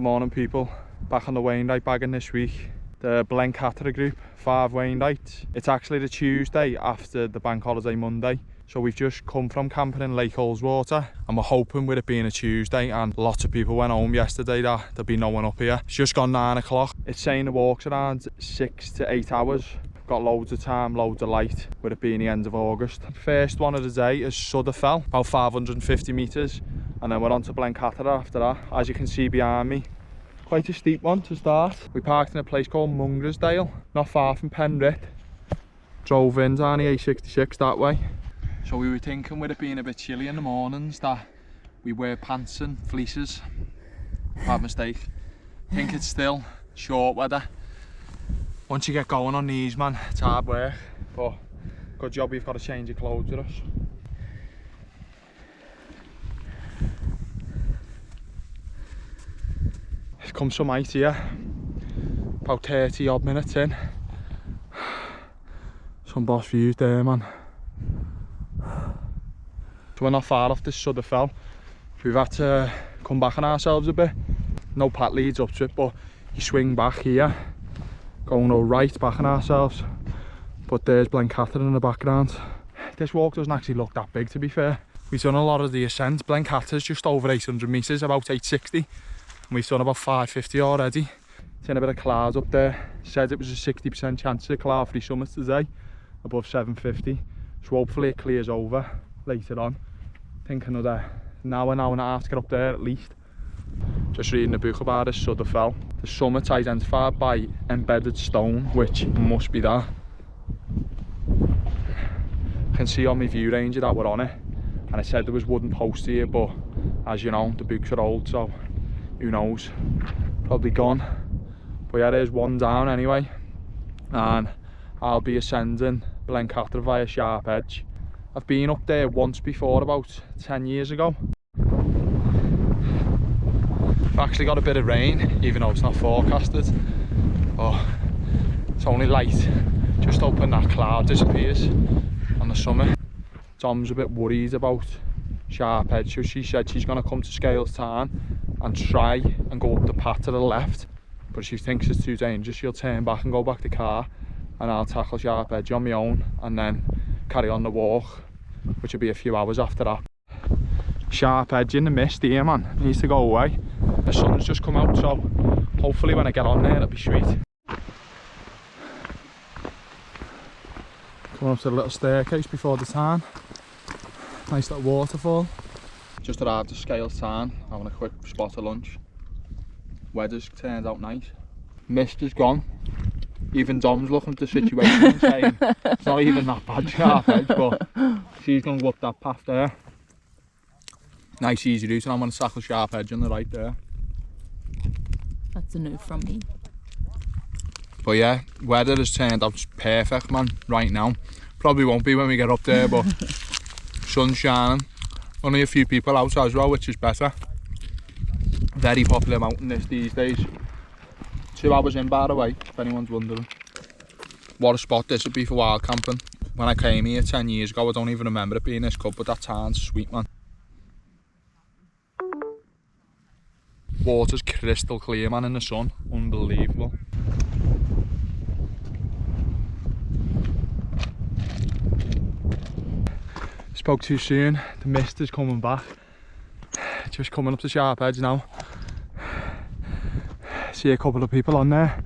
morning, people. Back on the Wainwright bagging this week. The Blencathra Group, 5 Wainwrights. It's actually the Tuesday after the bank holiday Monday. So we've just come from camping in Lake Ullswater, and we're hoping with it being a Tuesday and lots of people went home yesterday that there'll be no one up here. It's just gone 9 o'clock. It's saying the walk's around 6 to 8 hours. Got loads of time, loads of light, with it being the end of August. First one of the day is Bowscale Fell, about 550 metres, and then we're on to Blencathra after that. As you can see behind me, quite a steep one to start. We parked in a place called Mungrisdale, not far from Penrith. Drove in down the A66 that way. So we were thinking, with it being a bit chilly in the mornings, that we wear pants and fleeces. Bad mistake. I think it's still short weather. Once you get going on these, man, it's hard work. But good job we've got a change of clothes with us. It's come some ice here. About 30 odd minutes in. Some boss views there, man. So we're not far off this Bowscale Fell. We've had to come back on ourselves a bit. No path leads up to it, but you swing back here, going all right back on ourselves. But there's Blencathra in the background. This walk doesn't actually look that big, to be fair. We've done a lot of the ascent. Blencathra's just over 800 metres, about 860. And we've done about 550 already. It's in a bit of cloud up there. Said it was a 60% chance of cloud-free summit today, above 750. So hopefully it clears over later on. I think another an hour and a half to get up there at least. Just reading a book about this Bowscale Fell. The summit's identified by embedded stone, which must be that. I can see on my viewranger that we're on it, and it said there was wooden posts here, but as you know, the books are old, so who knows, probably gone. But yeah, there's one down anyway, and I'll be ascending Blencathra via Sharp Edge. I've been up there once before, about 10 years ago. We've actually got a bit of rain, even though it's not forecasted. Oh, it's only light. Just hoping that cloud disappears on the summit. Tom's a bit worried about Sharp Edge, so she said she's going to come to Scales Tarn and try and go up the path to the left. But if she thinks it's too dangerous, she'll turn back and go back to car, and I'll tackle Sharp Edge on my own and then carry on the walk, which will be a few hours after that. Sharp Edge in the mist here, man. It needs to go away. The sun's just come out, so hopefully when I get on there it'll be sweet. Coming up to the little staircase before the tarn. Nice little waterfall. Just arrived at Scales Tarn, having a quick spot of lunch. Weather's turned out nice. Mist is gone. Even Dom's looking at the situation and saying it's not even that bad, Sharp Edge, but she's going to go up that path there. Nice easy route, and I'm going to tackle Sharp Edge on the right there. That's a no from me. But yeah, weather has turned out perfect, man, right now. Probably won't be when we get up there, but sun's shining. Only a few people out as well, which is better. Very popular mountain these days. 2 hours in, by the way, if anyone's wondering. What a spot this would be for wild camping. When I came here 10 years ago, I don't even remember it being this good, but that tarn's sweet, man. Water's crystal clear, man, in the sun. Unbelievable. Spoke too soon. The mist is coming back. Just coming up to Sharp Edge now. See a couple of people on there.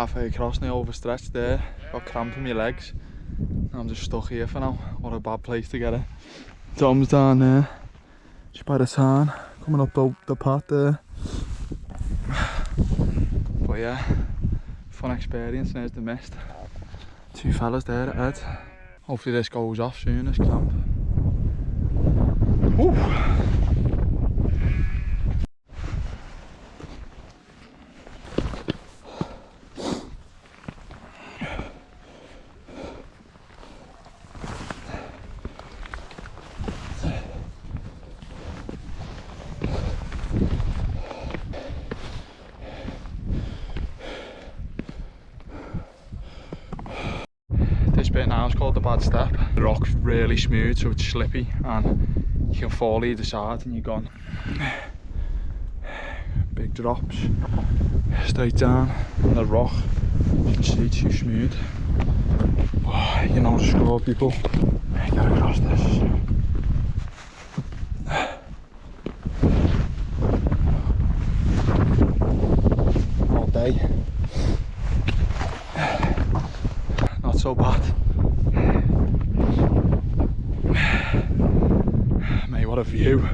halfway across and I overstretched there, got cramp in my legs. I'm just stuck here for now. What a bad place to get it. Dom's down there, just by the town, coming up the path there. But yeah, fun experience. And there's the mist. Two fellas there ahead. Hopefully this goes off soon, this cramp. Woo. This bit now is called the bad step. The rock's really smooth, so it's slippy and you can fall either side and you're gone. Big drops, straight down on the rock. You can see it's too smooth. Oh, you know the score, people. Get across this. All day. Not so bad. Mate, what a view.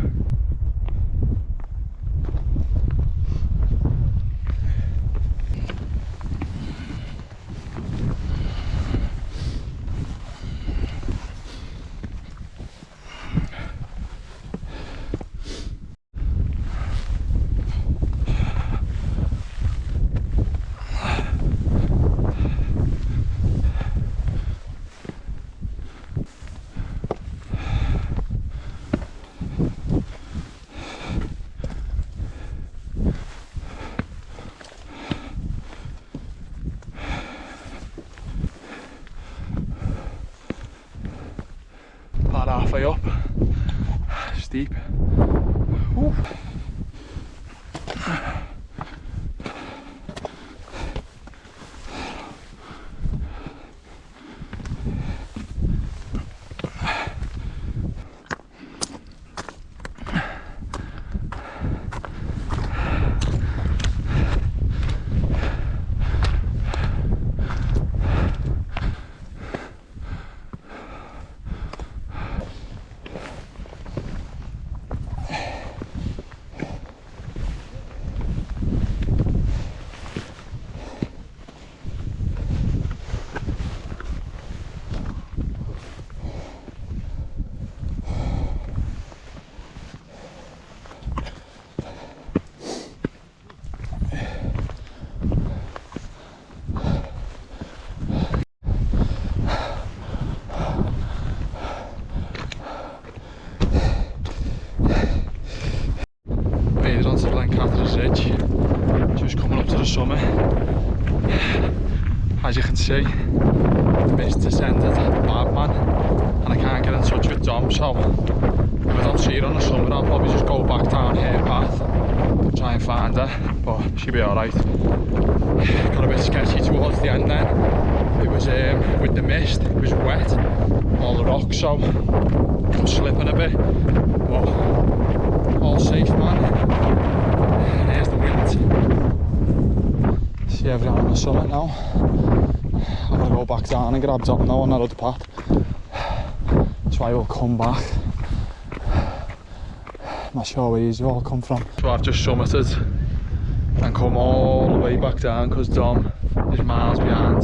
Halfway up, steep. Woo. Onto Blencathra Ridge, just coming up to the summit. As you can see, the mist descended bad, man, and I can't get in touch with Dom, so if I don't see her on the summit I'll probably just go back down her path, try and find her, but she'll be alright. Got a bit sketchy towards the end then. It was with the mist, it was wet, all the rocks, so I'm slipping a bit, but all safe, man. There's the wind. See everyone on the summit now. I'm gonna go back down and grab Dom now on that other path. That's why we'll come back. Not sure where you all come from. So I've just summited and come all the way back down because Dom is miles behind.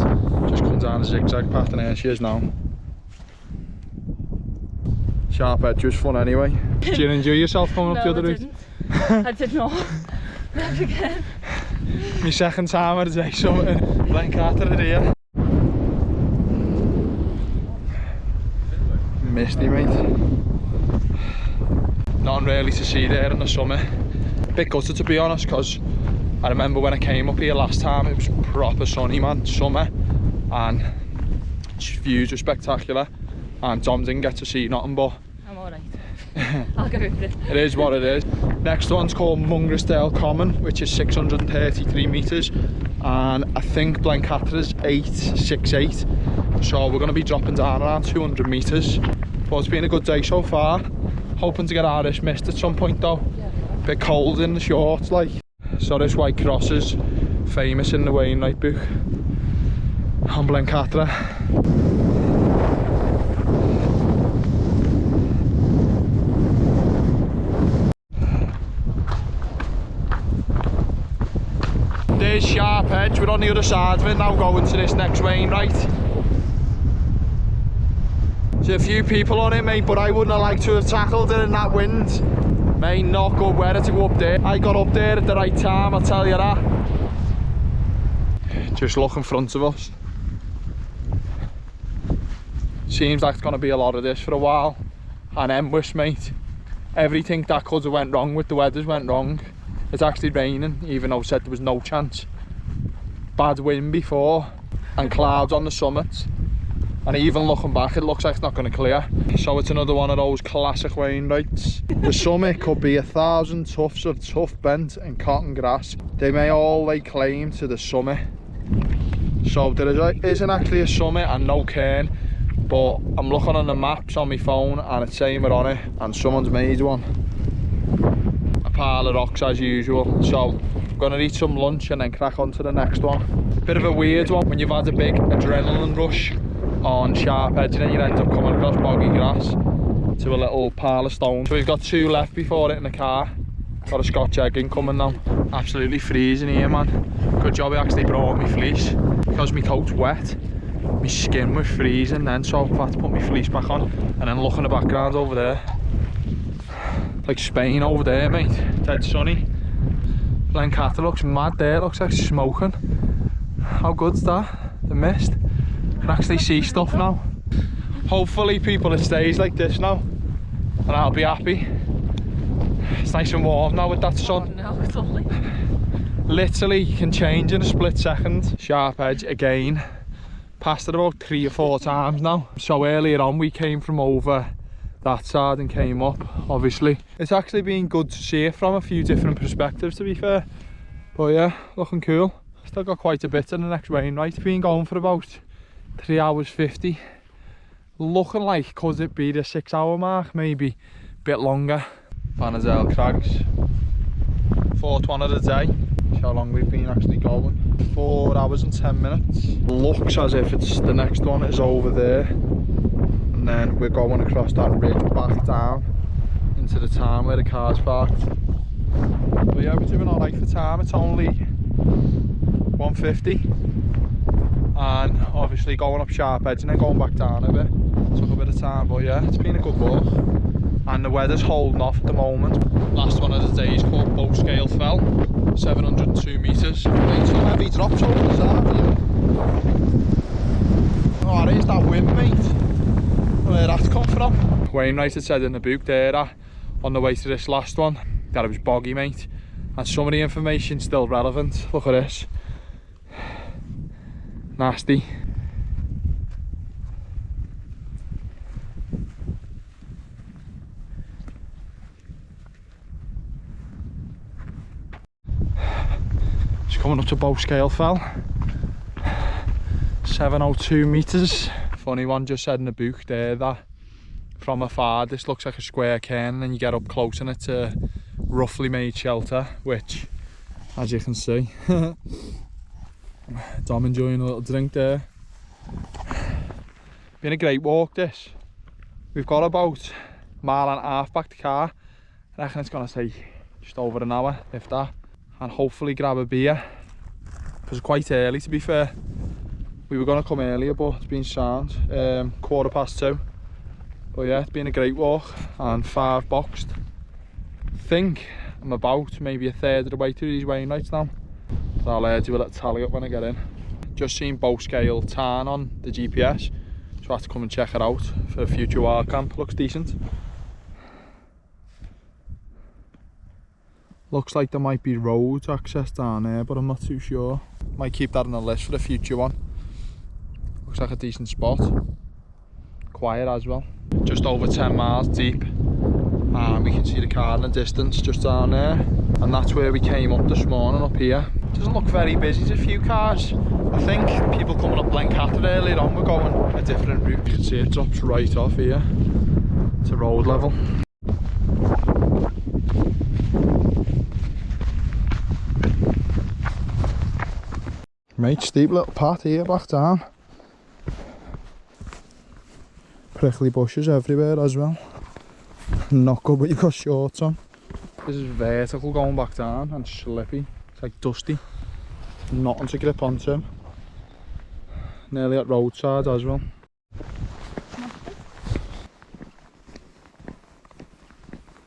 Just come down the zigzag path and there she is now. Sharp edge was fun anyway. Did you enjoy yourself coming up the other route? I did not. Never again. My second time of the day summiting Blencathra here. Misty, mate. Nothing really to see there in the summit. Bit gutted to be honest, because I remember when I came up here last time it was proper sunny, man, summer, and views were spectacular and Dom didn't get to see nothing, but I'm alright. I'll go with it. It is what it is. Next one's called Mungrisdale Common, which is 633 metres, and I think Blencathra's 868, so we're going to be dropping down around 200 metres. But it's been a good day so far. Hoping to get out of this mist at some point though. Yeah. Bit cold in the shorts like. So this white cross is famous in the Wainwright book. on Blencathra. There's Sharp Edge, we're on the other side of it now, going to this next Wainwright. There's a few people on it, mate, but I wouldn't have liked to have tackled it in that wind. Mate, not good weather to go up there. I got up there at the right time, I'll tell you that. Just look in front of us. Seems like it's going to be a lot of this for a while. And endless, mate. Everything that could have went wrong with the weather's went wrong. It's actually raining, even though I said there was no chance. Bad wind before, and clouds on the summit. And even looking back, it looks like it's not going to clear. So it's another one of those classic Wainwrights. The summit could be 1,000 tufts of tough bent and cotton grass. They may all lay claim to the summit. So there isn't actually a summit and no cairn, but I'm looking on the maps on my phone and it's saying we're on it, and someone's made one. A pile of rocks as usual. So I'm going to eat some lunch and then crack on to the next one. Bit of a weird one when you've had a big adrenaline rush on Sharp Edge and then you end up coming across boggy grass to a little pile of stones. So we've got 2 left before it in the car. Got a Scotch egg incoming now. Absolutely freezing here, man. Good job I actually brought my fleece, because my coat's wet. My skin was freezing then, so I had to put my fleece back on. And then look in the background over there. Like Spain over there, mate. Dead sunny. Blencathra looks mad there, it looks like smoking. How good's that? The mist. Can actually see stuff now. Hopefully people, it stays like this now, and I'll be happy. It's nice and warm now with that sun. Oh, no, it's lovely. Literally can change in a split second. Sharp Edge again. Passed it about 3 or 4 times now. So earlier on we came from over that side and came up, obviously. It's actually been good to see it from a few different perspectives, to be fair. But yeah, looking cool. Still got quite a bit in the next Wainwright. Been going for about 3 hours 50. Looking like, could it be the 6 hour mark, maybe a bit longer. Bannerdale Crags. 4th one of the day. How long we've been actually going. 4 hours and 10 minutes. Looks as if it's the next one is over there. And then we're going across that ridge back down into the town where the car's parked. But yeah, we're doing alright for time. It's only 1:50. And obviously going up Sharp Edge and then going back down a bit. Took a bit of time, but yeah, it's been a good walk. And the weather's holding off at the moment. Last one of the day is called Bowscale Fell, 702 metres. Made some heavy drops over the side here. Oh, there's that wind, mate. Where that's come from. Wainwright had said in the book there that on the way to this last one that it was boggy, mate. And some of the information's still relevant. Look at this. Nasty. Coming up to Bowscale Fell, 702 metres. Funny one just said in the book there that from afar this looks like a square cairn, and then you get up close and it's a roughly made shelter, which, as you can see, Dom enjoying a little drink there. Been a great walk this. We've got about 1.5 miles back to car. I reckon it's going to take just over an hour, if that. And hopefully grab a beer, because it's quite early, to be fair. We were going to come earlier, but it's been sound. 2:15. But yeah, it's been a great walk and 5 boxed. I think I'm about maybe 1/3 of the way through these Wainwrights now. So I'll do a little tally up when I get in. Just seen Bowscale Tarn on the GPS, so I have to come and check it out for a future wild camp. Looks decent. Looks like there might be road access down there, but I'm not too sure. Might keep that on the list for the future one. Looks like a decent spot. Quiet as well. Just over 10 miles deep. And we can see the car in the distance just down there. And that's where we came up this morning, up here. Doesn't look very busy, there's a few cars. I think people coming up Blencathra earlier on, we're going a different route. You can see it drops right off here to road level. Mate, steep little path here back down. Prickly bushes everywhere as well. Not good, but you've got shorts on. This is vertical going back down and slippy. It's like dusty. Nothing to grip onto. Nearly at roadside as well.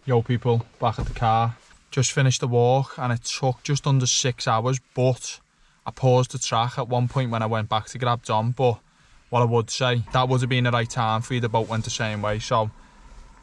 Yo people, back at the car. Just finished the walk and it took just under 6 hours, but I paused the track at one point when I went back to grab Dom, but what I would say, that would have been the right time for you, the boat went the same way, so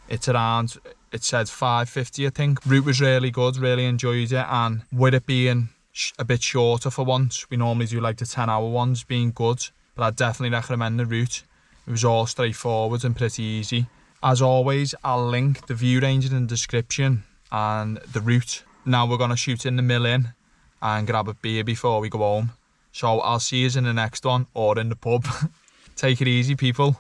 it's around, it said 5:50 I think. Route was really good, really enjoyed it, and with it being a bit shorter for once, we normally do like the 10-hour ones, being good, but I definitely recommend the route. It was all straightforward and pretty easy. As always, I'll link the viewranger in the description and the route. Now we're going to shoot in the mill in and grab a beer before we go home. So I'll see you in the next one or in the pub. Take it easy people.